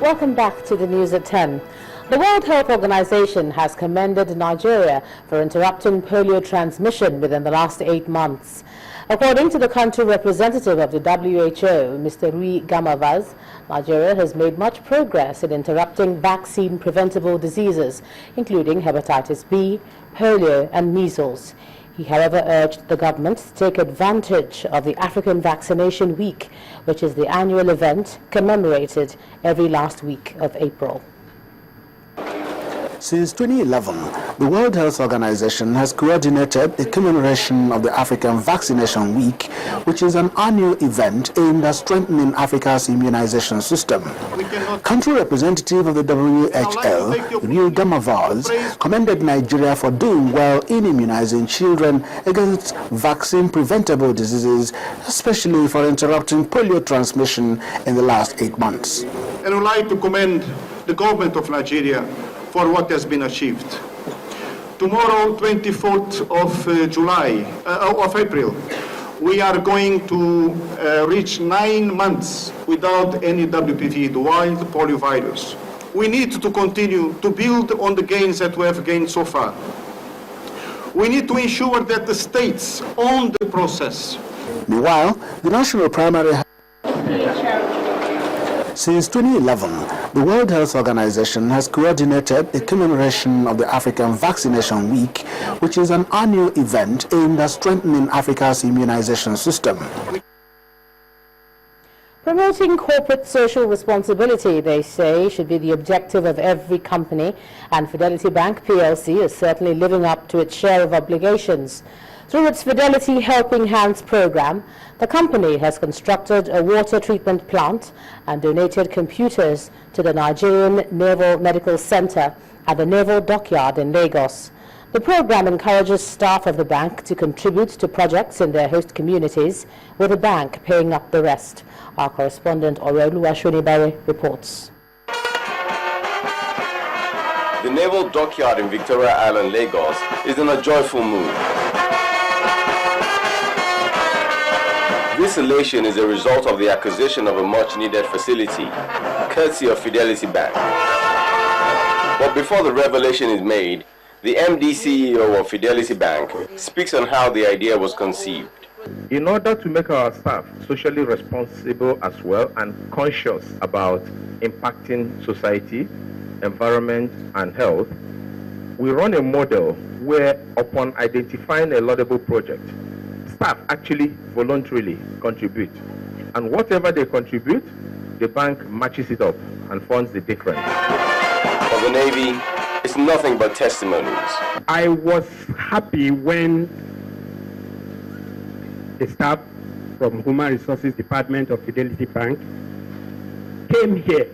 Welcome back to the news at 10. The World Health Organization has commended Nigeria for interrupting polio transmission within the last 8 months. According to the country representative of the WHO, Mr. Rui Gamavaz, Nigeria has made much progress in interrupting vaccine-preventable diseases, including hepatitis B, polio, and measles. He, however, urged the government to take advantage of the African Vaccination Week, which is the annual event commemorated every last week of April. Since 2011, the World Health Organization has coordinated the commemoration of the African Vaccination Week, which is an annual event aimed at strengthening Africa's immunization system. Country representative of the WHO, Rui Gamavaz, commended Nigeria for doing well in immunizing children against vaccine-preventable diseases, especially for interrupting polio transmission in the last 8 months. And I would like to commend the government of Nigeria for what has been achieved. Tomorrow, 24th of April, we are going to reach 9 months without any WPV, the wild polio virus. We need to continue to build on the gains that we have gained so far. We need to ensure that the states own the process. Meanwhile, the national primary Since 2011, the World Health Organization has coordinated the commemoration of the African Vaccination Week, which is an annual event aimed at strengthening Africa's immunization system. Promoting corporate social responsibility, they say, should be the objective of every company, and Fidelity Bank PLC is certainly living up to its share of obligations. Through its Fidelity Helping Hands program, the company has constructed a water treatment plant and donated computers to the Nigerian Naval Medical Center at the Naval Dockyard in Lagos. The program encourages staff of the bank to contribute to projects in their host communities, with the bank paying up the rest. Our correspondent Oluwashonibare reports. The Naval Dockyard in Victoria Island, Lagos, is in a joyful mood. This elation is a result of the acquisition of a much-needed facility, courtesy of Fidelity Bank. But before the revelation is made, the MD CEO of Fidelity Bank speaks on how the idea was conceived. In order to make our staff socially responsible as well and conscious about impacting society, environment, and health, we run a model where, upon identifying a laudable project, staff actually voluntarily contribute, and whatever they contribute, the bank matches it up and funds the difference. For the Navy, it's nothing but testimonies. I was happy when the staff from Human Resources Department of Fidelity Bank came here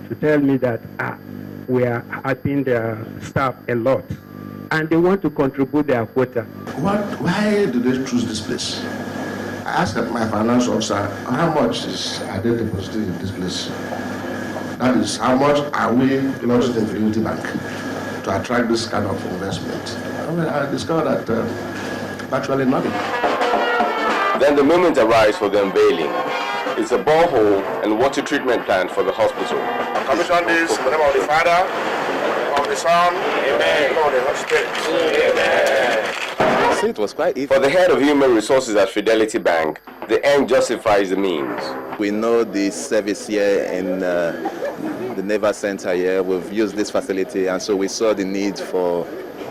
to tell me that we are helping their staff a lot, and they want to contribute their quota. Why did they choose this place? I asked my finance officer, how much are they depositing in this place? That is, how much are we launching the Fidelity Bank to attract this kind of investment? I discovered that actually nothing. Then the moment arrives for the unveiling. It's a borehole and water treatment plant for the hospital. I commission this in the name of the Father, of the Son, and of the Holy Spirit. Amen. It was quite easy. For the head of human resources at Fidelity Bank, the end justifies the means. We know the service here in the Naval Center here. We've used this facility, and so we saw the need for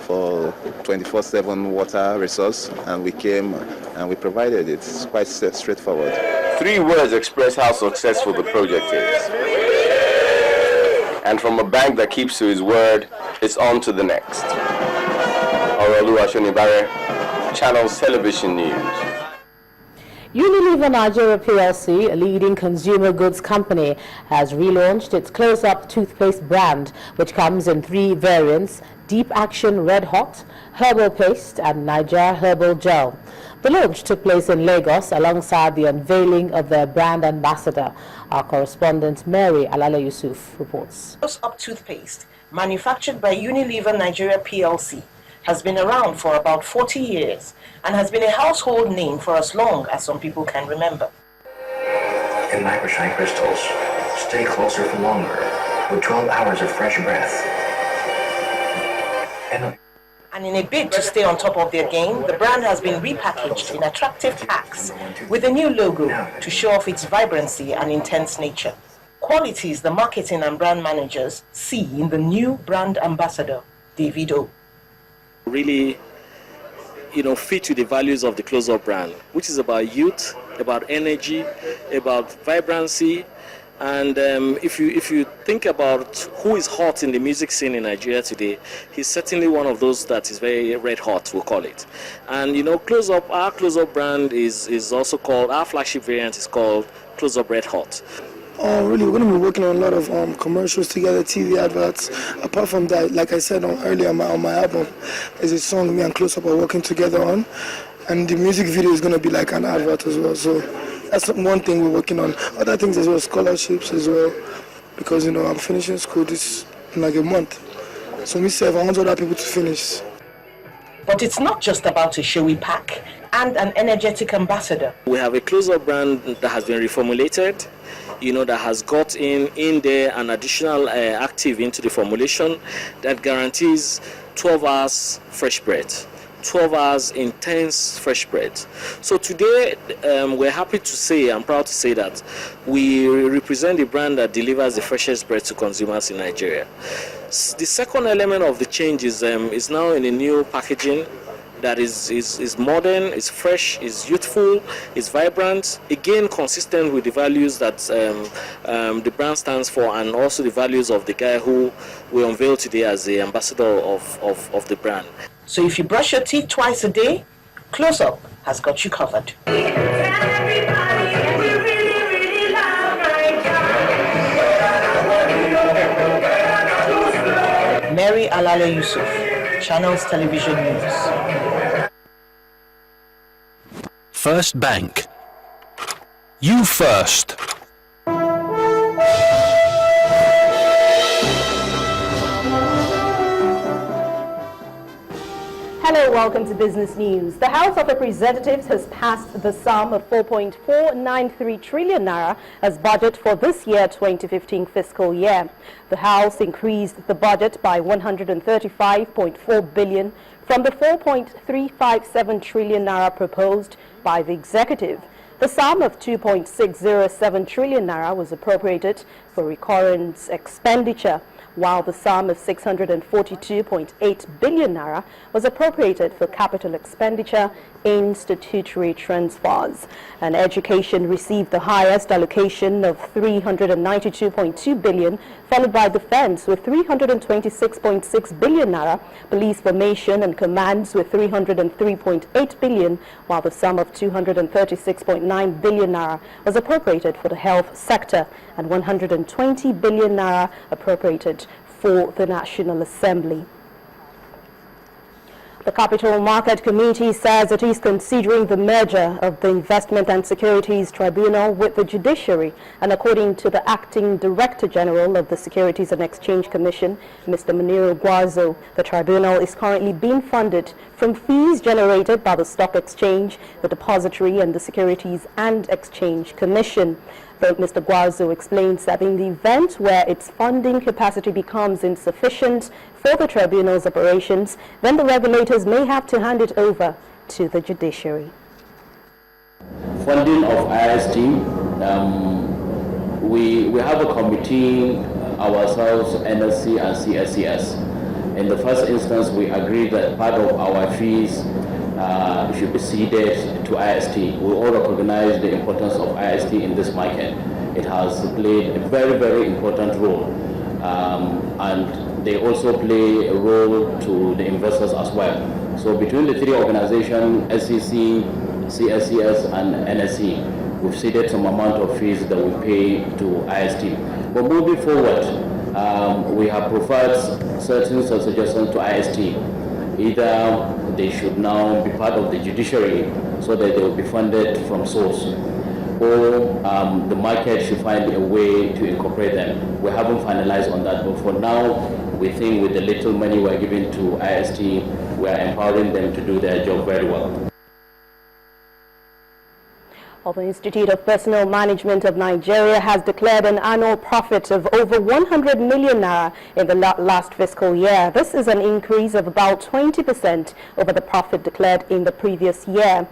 24/7 water resource, and we came and we provided it. It's quite straightforward. 3 words express how successful the project is. And from a bank that keeps to his word, it's on to the next. Oluwashonibare, Channels Television News. Unilever Nigeria PLC, a leading consumer goods company, has relaunched its Close-Up toothpaste brand, which comes in 3 variants: Deep Action Red Hot, Herbal Paste, and Niger Herbal Gel. The launch took place in Lagos alongside the unveiling of their brand ambassador. Our correspondent Mary Alala Yusuf reports. Close-Up toothpaste, manufactured by Unilever Nigeria PLC, has been around for about 40 years and has been a household name for as long as some people can remember. and microshine crystals. Stay closer for longer with 12 hours of fresh breath. And in a bid to stay on top of their game, the brand has been repackaged in attractive packs with a new logo to show off its vibrancy and intense nature. Qualities the marketing and brand managers see in the new brand ambassador, David O. Really, fit to the values of the Close Up brand, which is about youth, about energy, about vibrancy. And if you think about who is hot in the music scene in Nigeria today, he's certainly one of those that is very red hot, we'll call it. And Close Up, our Close Up brand is also called, our flagship variant is called Close Up Red Hot. Really, we're going to be working on a lot of commercials together, TV adverts. Apart from that, like I said earlier on my album, there's a song me and Close Up are working together on. And the music video is going to be like an advert as well. So that's one thing we're working on. Other things as well, scholarships as well. Because, I'm finishing school this in like a month. So I want other people to finish. But it's not just about a showy pack and an energetic ambassador. We have a Close Up brand that has been reformulated, that has got in there an additional active into the formulation that guarantees 12 hours fresh bread. 12 hours intense fresh bread. So today we're happy to say, I'm proud to say that we represent the brand that delivers the freshest bread to consumers in Nigeria. The second element of the change is now in a new packaging that is modern, is fresh, is youthful, is vibrant, again consistent with the values that the brand stands for, and also the values of the guy who we unveil today as the ambassador of the brand. So if you brush your teeth twice a day, Close Up has got you covered. Mary Alale Yusuf, Channels Television News. First Bank. You first. Hello, welcome to Business News. The House of Representatives has passed the sum of 4.493 trillion naira as budget for this year 2015 fiscal year. The House increased the budget by 135.4 billion from the 4.357 trillion naira proposed by the executive. The sum of 2.607 trillion naira was appropriated for recurrent expenditure, while the sum of 642.8 billion naira was appropriated for capital expenditure in statutory transfers. And education received the highest allocation of 392.2 billion, followed by defense with 326.6 billion naira, police formation and commands with 303.8 billion, while the sum of 236.9 billion naira was appropriated for the health sector and 120 billion naira appropriated for the National Assembly. The Capital Market Committee says it is considering the merger of the Investment and Securities Tribunal with the judiciary, and according to the Acting Director General of the Securities and Exchange Commission, Mr. Muniro Gwarzo, the tribunal is currently being funded from fees generated by the Stock Exchange, the Depository and the Securities and Exchange Commission. But Mr. Gwarzo explains that in the event where its funding capacity becomes insufficient for the tribunal's operations, then the regulators may have to hand it over to the judiciary. Funding of IST, we have a committee ourselves, NSC and CSCS. In the first instance, we agreed that part of our fees should be ceded to IST. We all recognize the importance of IST in this market. It has played a very, very important role. And they also play a role to the investors as well. So between the three organizations, SEC, CSCS and NSC, we've ceded some amount of fees that we pay to IST. But moving forward, we have provided certain suggestions to IST. Either they should now be part of the judiciary so that they will be funded from source, or the market should find a way to incorporate them. We haven't finalized on that, but for now, we think with the little money we're giving to IST, we are empowering them to do their job very well. The Institute of Personnel Management of Nigeria has declared an annual profit of over 100 million naira in the last fiscal year. This is an increase of about 20% over the profit declared in the previous year.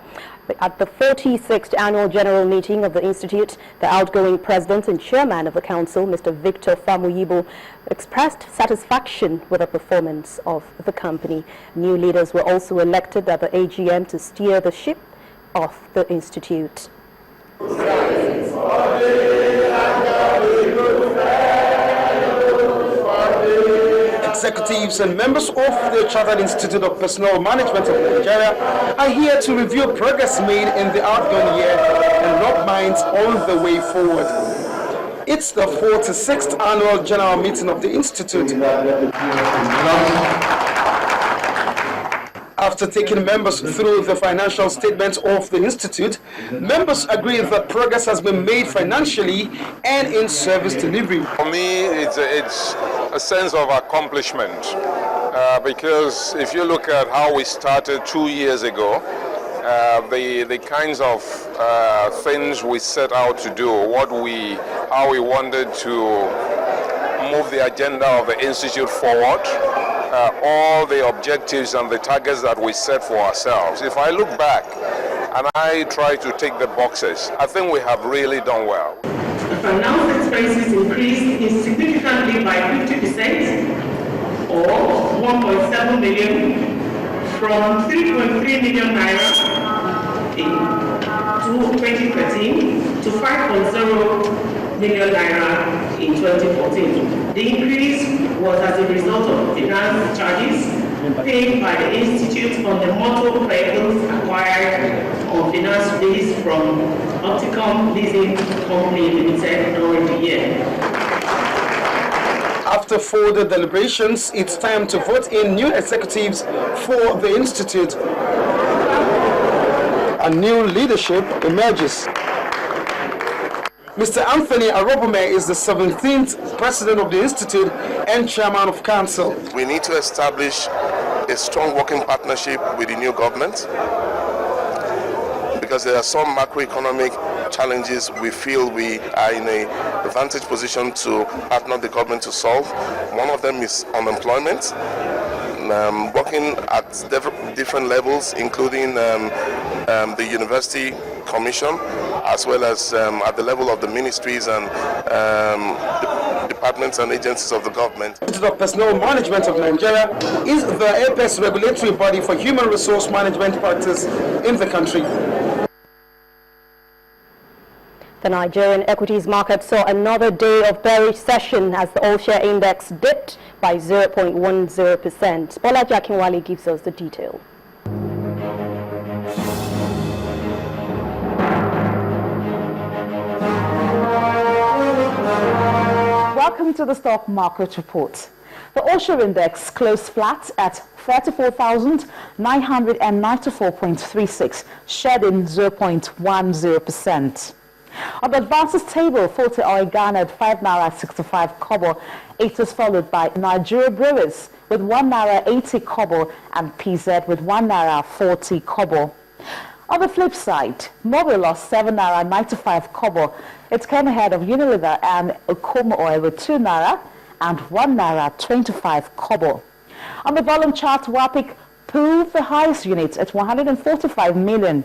At the 46th annual general meeting of the Institute, the outgoing president and chairman of the council, Mr. Victor Famuyibo, expressed satisfaction with the performance of the company. New leaders were also elected at the AGM to steer the ship of the Institute. Executives and members of the Chartered Institute of Personnel Management of Nigeria are here to review progress made in the outgoing year and rub minds on the way forward. It's the 46th annual general meeting of the Institute. After taking members through the financial statements of the Institute, members agree that progress has been made financially and in service delivery. For me, it's a sense of accomplishment because if you look at how we started 2 years ago, the kinds of things we set out to do, how we wanted to move the agenda of the Institute forward, all the objectives and the targets that we set for ourselves. If I look back and I try to tick the boxes, I think we have really done well. Finance expenses increased significantly by 50% or 1.7 million from 3.3 million naira in 2013 to 5.0 million naira in 2014. The increase was as a result of finance charges paid by the Institute on the motor vehicles acquired on finance lease from Opticom Leasing Company Limited during the year. After further deliberations, it's time to vote in new executives for the Institute. A new leadership emerges. Mr. Anthony Arobome is the 17th president of the Institute and chairman of council. We need to establish a strong working partnership with the new government because there are some macroeconomic challenges we feel we are in a advantage position to partner the government to solve. One of them is unemployment. Working at different levels, including the University Commission, as well as at the level of the ministries and departments and agencies of the government. The Institute of Personnel Management of Nigeria is the apex regulatory body for human resource management practice in the country. The Nigerian equities market saw another day of bearish session as the all-share index dipped by 0.10%. Bolaji Akinwale gives us the detail. Welcome to the stock market report. The all-share index closed flat at 34,994.36, shedding 0.10%. On the advances table, Forte Oil garnered 5 naira 65 kobo. It was followed by Nigeria Brewers with 1 naira 80 kobo and PZ with 1 naira 40 kobo. On the flip side, Mobil lost 7 naira 95 kobo. It came ahead of Unilever and Okomo Oil with 2 naira and 1 naira 25 kobo. On the volume chart, WAPIC pulled the highest units at 145 million.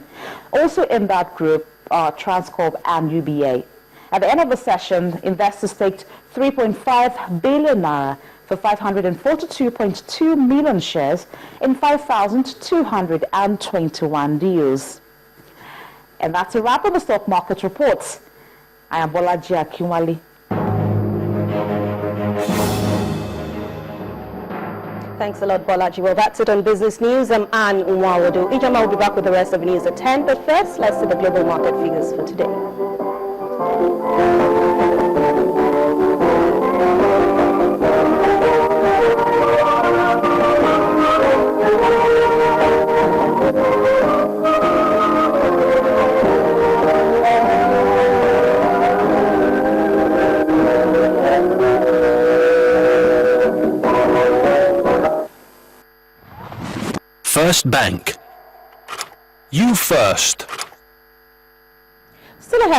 Also in that group are Transcorp and UBA. At the end of the session, investors staked 3.5 billion naira for 542.2 million shares in 5,221 deals. And that's a wrap on the stock market reports. I am Bolaji Akinwale. Thanks a lot, Bolaji. Well, that's it on Business News. I'm Anne Umawadu. Ijama will be back with the rest of the news at 10. But first, let's see the global market figures for today. First Bank. You first.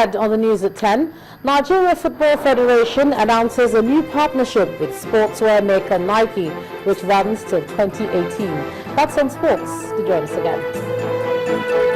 ahead on the news at 10, Nigeria Football Federation announces a new partnership with sportswear maker Nike, which runs till 2018. That's on sports. To join us again.